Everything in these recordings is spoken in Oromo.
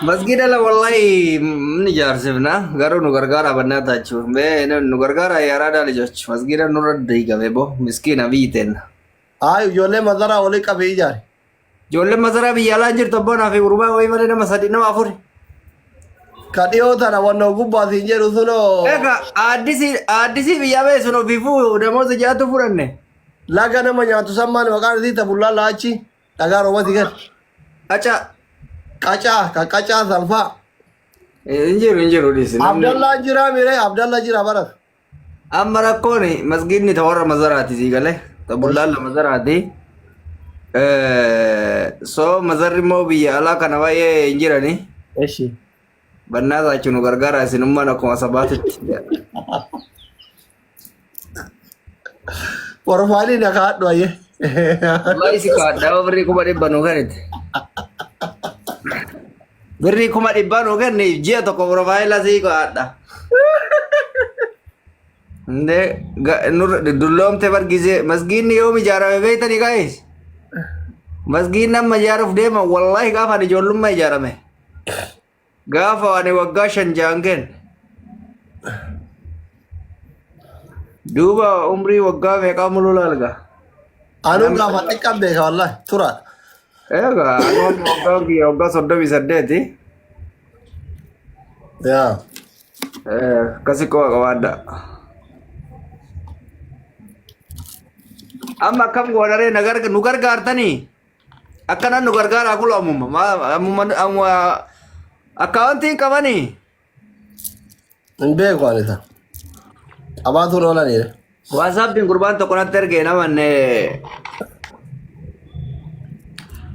Masgida la wallahi ni jaarsifna garuu nu gargaara bannaata jechuun mee nu gargaara yaaraadhaa lijoch masgida nurra diigame bo miskiina biyyiteenna. Ijoollee masaraa olii qabee ijaare. Ijoolleen masaraa biyya alaa jirtu abbaan fi gurbaa wayii malee nama sadi nama afuri. Ka dhiyoo tana wannoo gubbaatiin jedhu sunoo. Egaa aaddisii biyya ba'e sun ofiifuu namoota jaatu fudhanne. Laga nama nyaatu sammaan maqaan isii tabullaa laachi dhagaa roobati gad. Qacaa. Qacaa salfaa. Injiru dhiisi. Abdallaan jira miree Abdalla jira baras. Amma rakkoon masgidni ta warra mazaraati sii galee tabullaan la mazaraati. So mazarri immoo biyya alaa kana baay'ee hin jirani. Eshi. Bannaata jechuun nu gargaara isinummaan akkuma sabaatitti. Warfaanii na kaadhu ayyee. Wallahi si kaadhaa birrii kuma dhibba nu kennite. Birrii kuma dhibba nu kenni ji'a tokko profaayila sii kaadha. Ndee dulloomte bargise masgiinni yoom ijaarame beektanii kaa'es? Masgiinni amma ijaaruuf deema wallahi gaafa ani ijoollummaa ijaarame. Gaafa ani waggaa 5 jaangeen. Duuba umrii waggaa meeqaa mul'uu laalga? Anuu gaafa xiqqaan beeka wallahi tura. Egaa anuu waggaa 38. Yaa. Kasi koo qabaadha. Amma akkam goonaree nu gargaartanii akkanaan nu gargaaraa kula ammuma akkaawwantiin qabanii. Hin beeku ani isa. Abaatuun oolaniire. Waasaappiin gurbaan tokko natti ergee namanne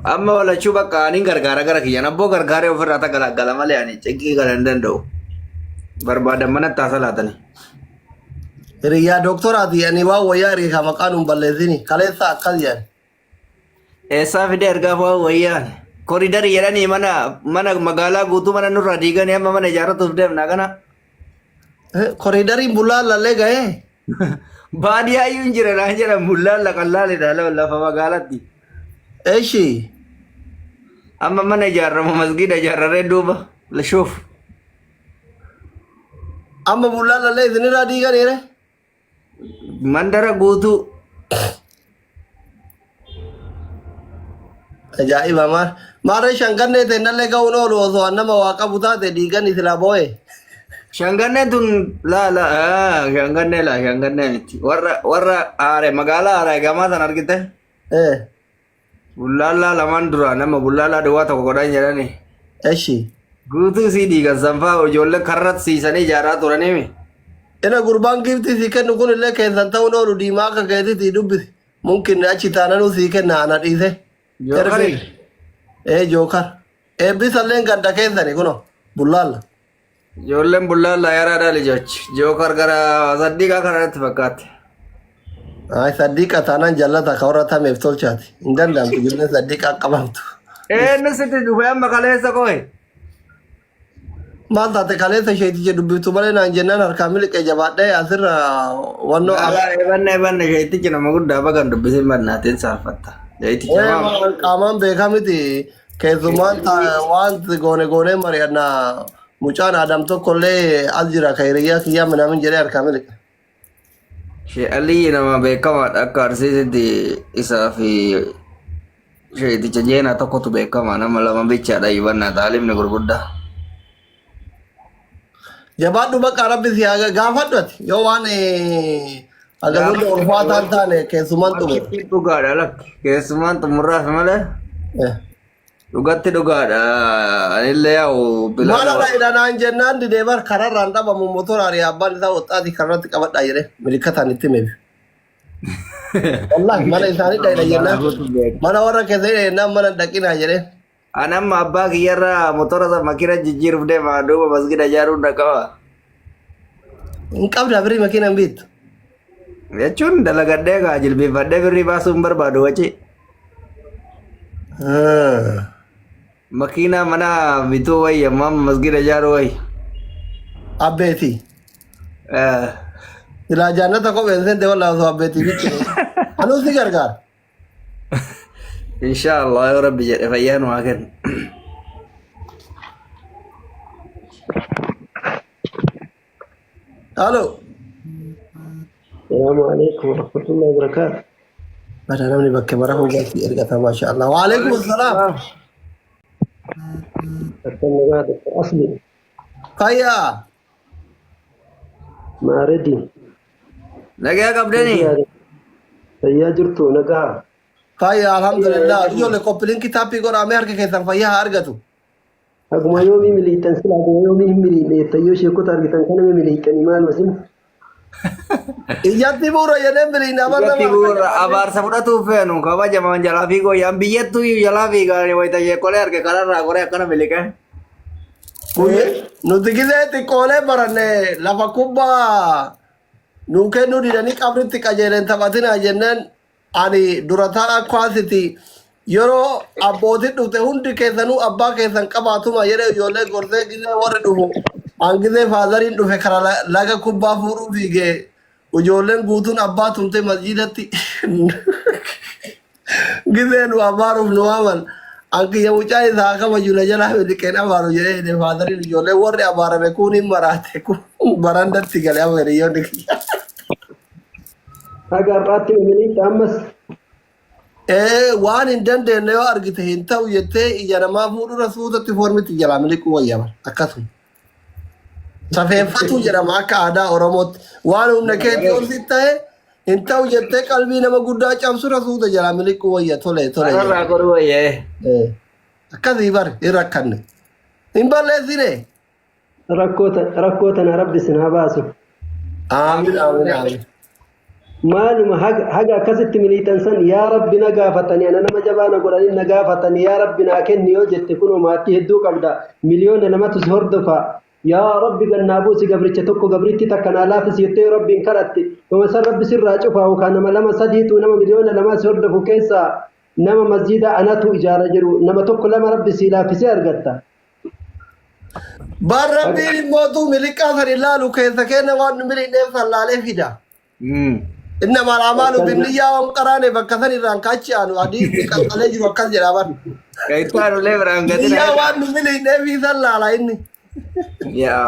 amma walachuu bakka ani gargaara gara kiyyan abboo gargaaree ofirraa tagalagala malee ani ciqqii kana hin danda'u. Barbaadan manatti haasalaatani. Hiriyaa dooktoraati ani waan wayyaa hirika maqaan hin balleessini kaleessa akkas jedhan. Eessaa fide ergaaf waan wayyaan. Koriidarii jedhanii mana magaalaa guutuu mana nurraa diiganii amma mana ijaarratuuf deemna kana. Koriidariin bullaan lallee ga'ee. Baadiyyaa iyyuu hin jire naan jedhan bullaan laqallaalidha lafa magaalaatti. Eeshi. Amma mana ijaarramu masgiida ijaarraree duuba lashuuf. Amma bullaan lallee isinirraa diiganiire. Mandara guutuu. Ajaa'iba maal maarree shangarnee ta'e nallee ga'uun oolu osoo nama waa qabu taate diigan isilaa boo'e. Shanganneen tun shangannee miti warra aare magaalaa aare gamaa san argite. Bullaallaa lamaan dura nama bullaallaa duwwaa tokko godhan jedhani. Eshi. Guutuu sii diigan sanfaa ijoollee karratti siisanii ijaaraa turaniimi. Ina gurbaan giftii sii kennu kun illee keessan ta'uun oolu diimaa akka keetiitii dubbisi. Mumkin achi taananuu sii kenna ana dhiise. Jookari. Jookar. Eebbisallee ganda keessani kuno bullaalla. Ijoolleen bullaallaa yaraadhaa lijochi. Jookar gara saddiiqaa kanarratti fakkaate. Saddiiqa taanaan jallata ka warra tameef tolchaati. Hin danda'amtu ijoolleen saddiiqa qabamtu. Inni sitti dhufee amma kaleessa qo'e. Maal taate kaleessa isheetiche dubbiftu malee naan jennaan harkaa miliqee jabaadhee asirra wannoo. Ebanna isheetichi nama guddaa bagan dubbisin bannaatiin saarfatta. Qaamaan beekaa miti keessumaan waan goone mari'annaa mucaan Adam tokkollee as jira ka hiriyaa kiyyaa minaamin jedhee harkaa miliqe. Aliyyi nama beekamaadha akka arsiisitti isaa fi isheeticha jeenaa tokkotu beekama nama lama bichaadha ibannaa taalimni gurguddaa. Jabaadhu bakka rabbi si gaafadhu ati yoo waan agarudha ulfaataan taane keessumaan xumur. Dhugaadha lakki keessumaan xumurraaf malee. Dhugatti dhugaadha anillee yaa'u bilaa. Maala idhanaan jennaan dideebar kararraan dhabamu motora ari'aa abbaan isaa waxxaati karratti qabadhaa jedhee milikataan itti meebi. Wallahi mana isaanii dhayina jennaan mana warra keessa jennaan mana dhaqinaa jedhee. Anamma abbaa kiyyarraa motora sana makiina jijjiiruuf deema duuba masgida ijaaruun dhaqaba. Hin qabda birrii makiina hin biittu. Jechuun dalagadhee kaa jilbeeffadhee birrii baasuun barbaadu waci. Makiina mana bituu wayya amma masgida ijaaruu wayya. Abbeeti. Silaa jaannata kopheen seente wallaa osoo abbeetii bitti. Anuu si gargaara. إن شاء الله يا رب فيان وهكذا الو السلام عليكم ورحمة الله وبركاته. بدأ نمني بك مرة وقالت إرقتها ما شاء الله. وعليكم السلام. أتمنى بعد أصلي فيا ما ردي Nagaya kabdani. فيا جرتو نقا فيا الحمد لله. يقول لك قبلين كتاب يقول أمريكا كيسان فيا أرقتو. أقوم يومي مليتن سلا أقوم يومي ملي تيوشي كتر كتن كنا مليتن إيمان مسلم إيجاد تبورا ينام بلين أبدا. Tibur abar sabuda tu fenu kaba jaman jalafi ko yang biyet tu jalafi ka ni waita ye koler ke karara kore kana milika. Nuti kita ti kole barane lava kubba. Nuke nudi dani kabritti kajeren tapatina jenen ani durata akwasiti. Yoro abbootiin dhufte hundi keessanuu abbaa keessan qabaatuma jedhee ijoollee gorsee gisee warri dhufu hangisee faazariin dhufe kara laga kubbaa fuudhuu fiigee ijoolleen guutuun abbaa tumte masjiidatti gisee nu abbaaruuf nu waaman hankiyya mucaa isaa kama jula jalaa miliqeen abaaru jedhee faazariin ijoollee warri abaarame kun hin maraate kun barandatti galee ameeriyyoonni kiyya. هذا راتي مليت أمس waan hin dandeenye yoo argite hin ta'u jettee ija namaa fuudhura suutatti foormitti jalaa miliquu wayyaman akkasuma. Safeeffatu jedhama akka aadaa Oromootti. Waan humna keetti ol si ta'e hin ta'u jettee qalbii nama guddaa cabsura suuta jalaa miliquu wayya tole tole. Karara kore waye. Akkasii bar hin rakkanne. Hin balleessine. ركوتنا ربي سنهباسو Aamin aamin aamin. مالما حاجة كست مليتن سن يا ربي نجافتني أنا نما جبانا قراني نجافتني يا ربي ناكني يوجد تكون ما تهدوك أبدا مليون لما تزهر دفع يا ربي قنابوسي قبرتش توكو قبرتي تكنا لا فسيتي ربي انكرتي ومسر ربي سر راجفها وكان لما سديت ونما مليون لما زهر دفع كيسا نما مسجد أنا تو إجارة جرو نما توكو لما ربي سيلا في سير قدتا Bar rabbiin mootuu miliqaa san ilaalu keessa kenna waan nu miliqneef sallaalee fida. إنما الأعمال بالنية ومقرانة بكثر الران كاتشان وحديث بكثر جرو كان جرابان. Kaitan oleh berang gatin. نية وان نملي نبي صلى على إني. Ya.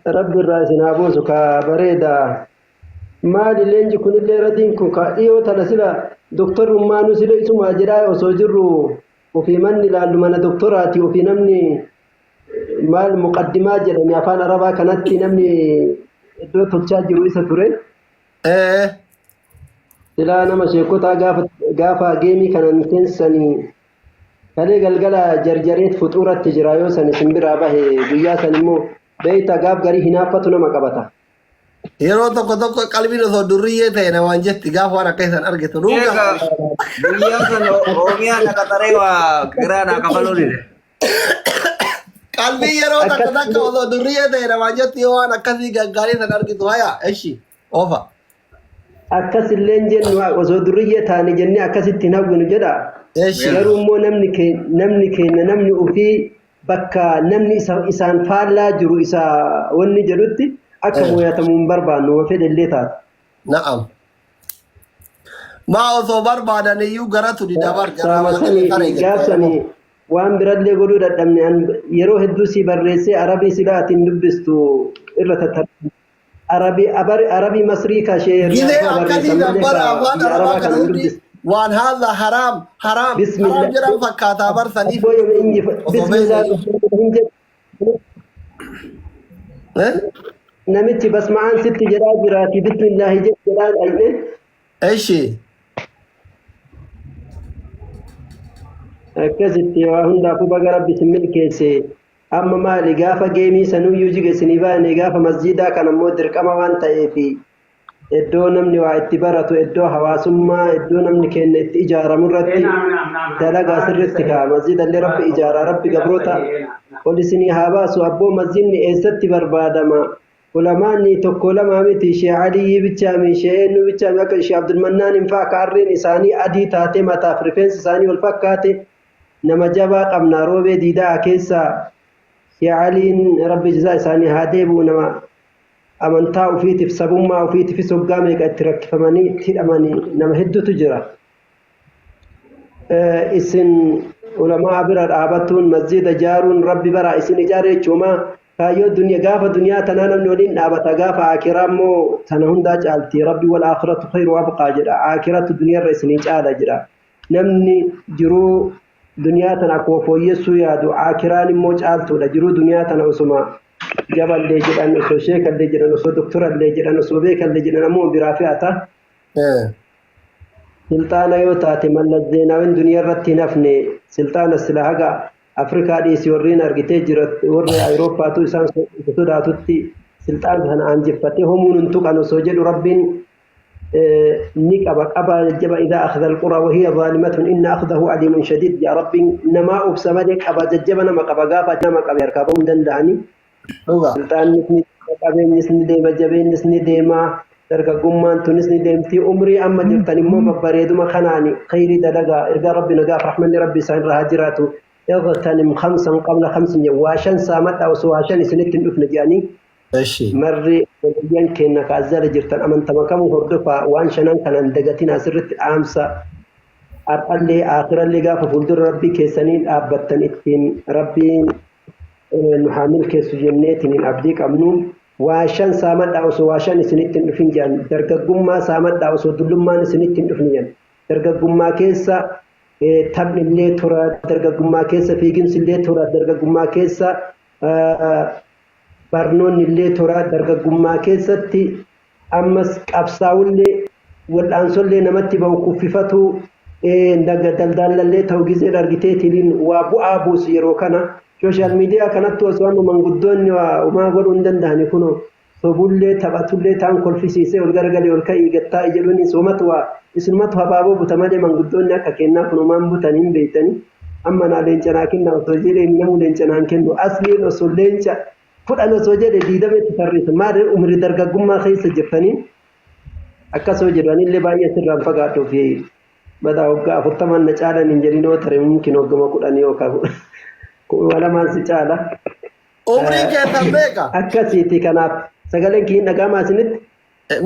ربي الراسين أبوسو كبريدا maali leenji kunillee ratiin kun kaadhiyoo tana sila doktor rummaanuu sila isuma jiraa osoo jirru ofii manni ilaallu mana doktoraati ofii namni maal muqaddimaa jedhani afaan arabaa kanatti namni iddoo tolchaa jiru isa ture silaa nama sheekotaa gaafa geemii kanan teessanii kalee galgala jarjareet fuxuuratti jira yoo san isin biraa bahe guyyaa san immoo beeyta gaaf garii hinaaffatu nama qabata. Yeroo tokko qalbiin osoo durriyyee ta'e na waan jetti gaafa waan akka isaan argitu dhuga. Guyyaa sana Oromiyaa naqataree waa kiraa naa kafaluu dide. Qalbii yeroo takka osoo durriyyee ta'e na waan jetti yoo waan akkasii gaggaarii san argitu haya eshi ofa. Akkasillee jennu osoo durriyyee taane jennee akkasitti hin hawwinu jedha. Garuu immoo namni keenya namni ofii bakka namni isaan faallaa jiru isa wanni jedhutti akka mo'atamu hin barbaannu waan fedhallee taata. Na'am. Maa osoo barbaadan iyyuu garatu ni dabar gaafsanii waan birallee godhuu dadhabne yeroo hedduu si barreessee arabii silaatiin dubbistu irra tattaafatu. arabii masrii kashee waan haala haram jedhan fakkaataa barsaniif namichi basma'aan sitti jedhaa jiraati bismillaahi jedhaan ayne eshi akkasitti waa hundaafuu baga rabbi sin milkeesse amma maali gaafa geemii sanuyyuu jigeessanii baane gaafa masjidaa kan ammoo dirqama waan ta'eef iddoo namni waa itti baratu iddoo hawaasummaa iddoo namni keenya itti ijaaramu irratti dalagaa sirriitti kaa masjidallee rabbi ijaaraa rabbi gabroota ol isinii haa baasu abboo masjidni eessatti barbaadama ulamaanni tokko lama miti shee aliyyi bichaami shee eenyu bichaami akka shee abdulmannaan hin faa kaarreen isaanii adii taate mataaf rifeensi isaanii wal fakkaate nama jabaa qabna roobee diidaa keessaa يا علي ربي جزاء ثاني هاديبو نما أمنتا وفيتي في سبوما وفيتي في سوقامي كأترك فماني تلاماني نما هدو تجرا إسن علماء برا آبتون مسجد جارون ربي برا إسن إجارة جوما kaayoo gaafa duniyaa tanaa namni waliin dhaabata gaafa akiraa immoo sana hundaa caalti rabbi wal akhiratu khayru abqaa jedha akiratu duniyaarra isinii caala jedha namni jiruu duniyaa tana akkuma fooyyessuu yaadu akiraan immoo caaltuudha jiruu duniyaa tana osuma jaballee jedhan osoo sheekallee jedhan osoo doktorallee jedhan osoo beekallee jedhan ammoo biraa fe'ata silxaana yoo taate mallas zeenaawwan duniyaa irratti hin hafne silxaana sila haga Afrikaa dhiisii warreen argitee jira warri Awurooppaatu isaan sodaatutti silxaan kana aanjiffatee homuun hin tuqan osoo jedhu rabbiin ni qaba jajjaba idaa akhadha alqura wahiya zaalimatun inna akhdahu aliimun shadiid yaa rabbiin namaa obsa malee qaba jajjaba nama qaba gaafa nama qabe harkaa ba'uu hin danda'ani silxaannis ni qabeenyis ni deema jabeenyis ni deema dargaggummaan tunis ni deemti umrii amma jirtan immoo babbareeduma kanaani khayrii dalagaa ergaa rabbi nagaaf rahmanni rabbi isaan irraa haa jiraatu اغتنم خمسا قبل خمس واشن سامت او سواشن سنتين دفن جاني مري ين كنا كازل جرتن امن تمكم هردفا وان شنن كان دغتنا سرت امسا ارقل اخر اللي غاف فولدر ربي كيسنين ابتن اتين ربي محامل كيس جنتين ابديك امنون واشن سامت او سواشن سنتين دفن جان درغغما سامت او سدلمان سنتين دفن جان درغغما كيسا taphni illee tura dargaggummaa keessa fiiginsi illee tura dargaggummaa keessa barnoonni illee tura dargaggummaa keessatti ammas qabsaa'ullee wal'aansollee namatti ba'u kuffifatu daldaalallee ta'u gizee argiteetiin waa bu'aa buusu yeroo kana sooshaal miidiyaa kanatti osoo manguddoonni waa godhuu hin danda'ani kunoo sobullee taphatullee ta'an kolfisiisee ol garagalee ol ka'ii gattaa jedhuun soomatu waa isinumatu habaaboo buta malee manguddoonni akka kennaa kunumaan butan hin beeytanii amma naa leencanaa kennaa osoo jedhee namu leencanaan kennu asliin osoo leenca fudhan osoo jedhe diidametti tarreessa maal umrii dargaggummaa keessa jirtanii akkasoo jedhanillee baay'ee sirraan fagaadhuu fi badaa waggaa 40 na caalan hin jedhin yoo tare mumkin hoggama 10 yookaan 2 si caala umrii keessan meeqa akkasiiti kanaaf sagaleen kiin dhagaama isinitti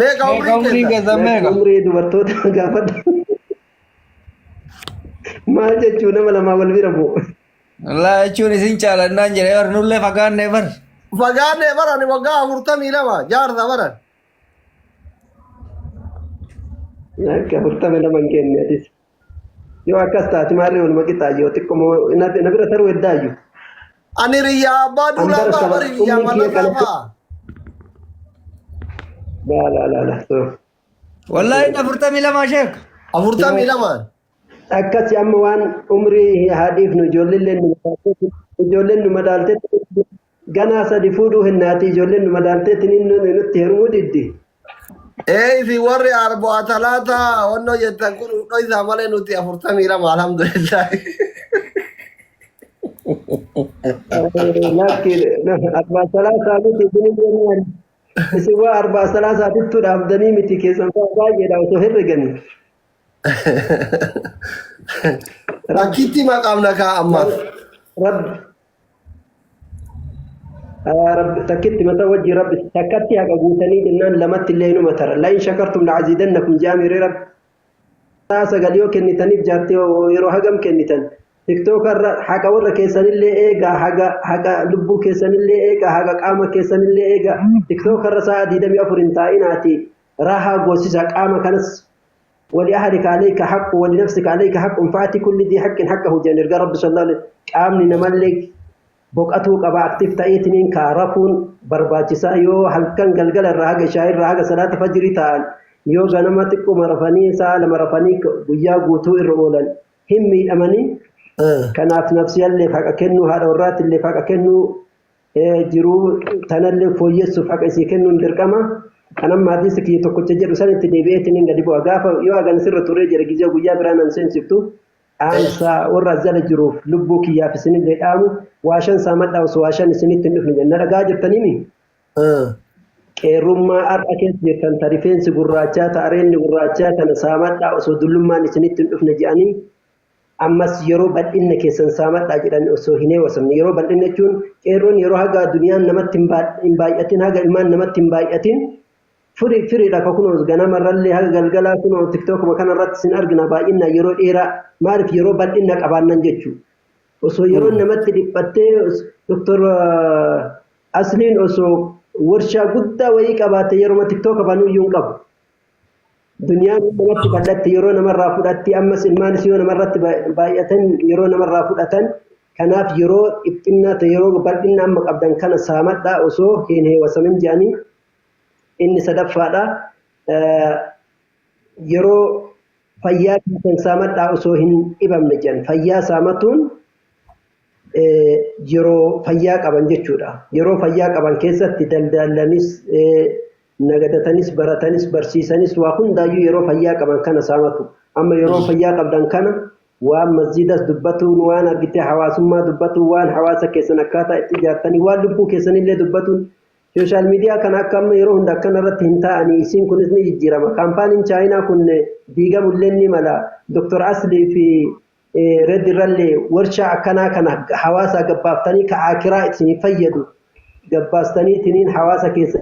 meeqa umrii keessan meeqa umrii dubartoota gaafadha maal jechuun nama lamaa wal bira bu'u wallahi jechuun isin caalannaan jedhee barnullee fagaannee bar ani waggaa 42 jaarsa baran akka 42 hin kenneetis yoo akkas taate maarree waluma qixaayyoo xiqqoo na bira taruu heddaayyuu ani riyaa abbaa duulaa bari riyaa malafaa la wallahi 42 sheek 42 akkasi amma waan umrii haadhiif nu ijoolleen nu madaaltetti ganaa sadi fuudhuu hinnaati ijoolleen nu madaaltetti nutti herumuu diddi fi warri arbaa talaata onnoo jettan kun dhoysaa malee nuti 42 alhamdulillah laakiin arbaa talaata nuti isin isin waa arbaa talaataatittu dhaabdanii miti keessan baay'eedha osoo herreganii rakkitti maqaamna kaa amma رب تكت متى وجه رب تكت يا قبوتني جنان لمت اللي نو متر لا إن شكرتم لعزيدنكم جامر رب تاس قال يو كنيتني بجارتي ويروح هجم كنيتن تيك توك حاجة ورا كيسان اللي إيجا حاجة لبو كيسان اللي إيجا حاجة قامة كيسان اللي إيجا تيك توك الرسالة دي دم يفرن تايناتي راها قوسيس قامة كنس ولأهلك عليك حق ولنفسك عليك حق فأتي كل ذي حق حقه جانر رب صلى الله عليه قامني نملك boqatuu qaba aktif ta'eetiniin kaarafuun barbaachisaa yoo halkan galgala irraa haga shaayii irraa haga salaata fajrii ta'an yoo ganama xiqquma rafanii sa'a lama rafanii guyyaa guutuu irra oolan hin miidhamanii kanaaf nafsiyallee haqa kennuu haadha warraattillee haqa kennuu jiruu tanallee fooyyessuuf haqa isii kennuun dirqama kanamma hadiisa kiyya tokkocha jedhu sanitti deebi'eetiniin gadi bu'a gaafa yoo hagan sirra turee jira gizee guyyaa biraan an seensiftu aansa warra zala jiruuf lubbuu kiyyaaf isinillee dhaamu waashan saamadhaa osoo waashan isinitti hin dhufne jenna dhagaa jirtaniimi qeerrummaa har'a keessa jirtan ta rifeensi gurraachaa ta areenni gurraachaa kana saamadhaa osoo dullummaan isinitti hin dhufne jedhanii ammas yeroo bal'inna keessan saamadhaa jedhan osoo hin eewasamne yeroo bal'inna jechuun qeerroon yeroo haga duniyaan namatti hin baay'atin haga ilmaan namatti hin baay'atin firiidha ka kunoo ganamarrallee haga galgalaa kunoo tiktookuma kanarratti sin argina baay'inna yeroo dheeraa maaliif yeroo bal'inna qabaannan jechuudha osoo yeroo namatti dhiphattee doktor asliin osoo warshaa guddaa wayii qabaate yeroo TikTok banuu iyyuu hin qabu. Duniyaan namatti kadhatti yeroo namarraa fudhatti ammas ilmaanis yoo namarratti baay'atan yeroo namarraa fudhatan kanaaf yeroo dhiphinnaata yeroo bal'inna amma qabdan kana saamadhaa osoo hin heewasamin jedhanii inni sadaffaadha yeroo fayyaa keessan saamadhaa osoo hin dhibamne jedhan fayyaa saamatuun yeroo fayyaa qaban jechuudha yeroo fayyaa qaban keessatti daldalanis nagadatanis baratanis barsiisanis waa hundaayyuu yeroo fayyaa qaban kana saamatu amma yeroo fayyaa qabdan kana waan masjidas dubbatuun waan argitee hawaasummaa dubbatuun waan hawaasa keessan akkaataa itti ijaartanii waan lubbuu keessanillee dubbatuun sooshaal miidiyaa kana akka amma yeroo hunda akkana irratti hin taa'anii isiin kunis ni jijjiirama kaampaaniin chaayinaa kun diigamullee ni mala Dr. Aslii fi Red Rallee warshaa akkanaa kana hawaasa gabbaaftanii ka akiraa isin fayyadu gabbaastanii tiniin hawaasa keessa